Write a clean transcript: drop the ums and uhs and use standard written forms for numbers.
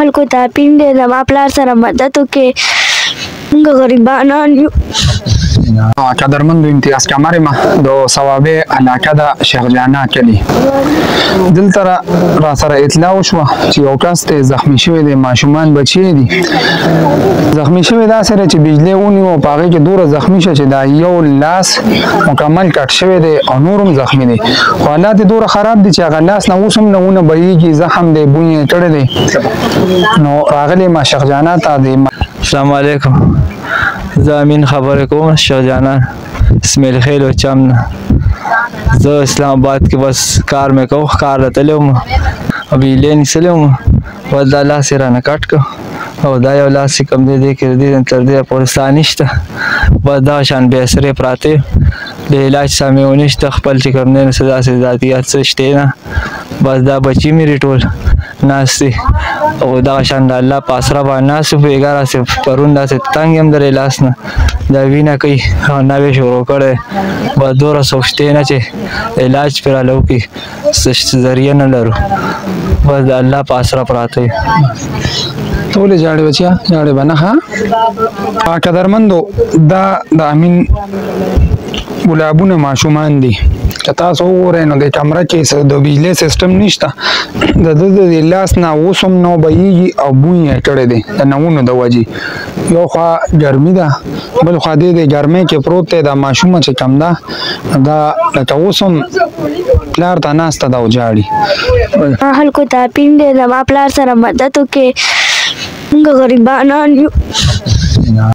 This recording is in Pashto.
خلکو ته اپین دی زما پلار سره مدد وکړئ موږ غریبانان یو. قدرمند امتیاز کمر ما د ثوابه علاقه د شیخ جانا کلی دلته را سره اطلاع وشوه چې یو کس ته زخمی شوی دی ماشومان بچی دي زخمی شوی دا سره چې بجلی ونیو په هغې کې دوره زخمی شه چې دا یو لاس مکمل کټ شوی دی او نور هم زخمی دی خو حالات یې دوره خراب دي چې هغه لاس نه اوس هم نهونه بهیږي زخم دی بوی یې کړی دی نو راغلی ما شیخ جانا ته دی. السلام علیکم زه امین خبرې کوم شیخ جانان اسماعیل خیل و چم نه زه اسلام آباد کې بس کار مې کوم کار ته تللی وم بیلې نیسلی وم بس دا لاس یې رانه کټ کړ او دا یو لاس چې کوم دی دی کې د دې تر دې پورې ساه نشته بس دغه شان بې اثرې پراته د علاج سمې ونشته خپل چې کوم دی نو څه داسې ذاتیات څه شته نه بس دا بچي مې ټول ناست دي او دغه شان د الله په اسره باندې ناست وو بېګا راسې پرون داسې تنګ یم د لاس نه دا وینه کوي نوې شروع کړی بس دومره څوک شته نه چې علاج پرې راله وکړي څه ذریعه نه لرو بس د الله په اسره پراته یو. ټولې جاړې بچیا جاړې به نه ښه قدرمندو دا د امین ګلابونه ماشومان دي که تاسو وګورئ نو د کمره کې د بجلی سیسټم نشته د ده د لاس نه اوس هم نو بهیږي او بوی یې کړی دی د نوونو د وجې یو خوا ګرمي ده بل خوا دی د ګرمۍ کې پروت دی دا ماشومه چې کم ده دا لکه اوس هم پلار ته ناسته ده او جاړي. خلکو ته اپین دی زما پلار سره مدد وکړئ موږ غریبانان یو.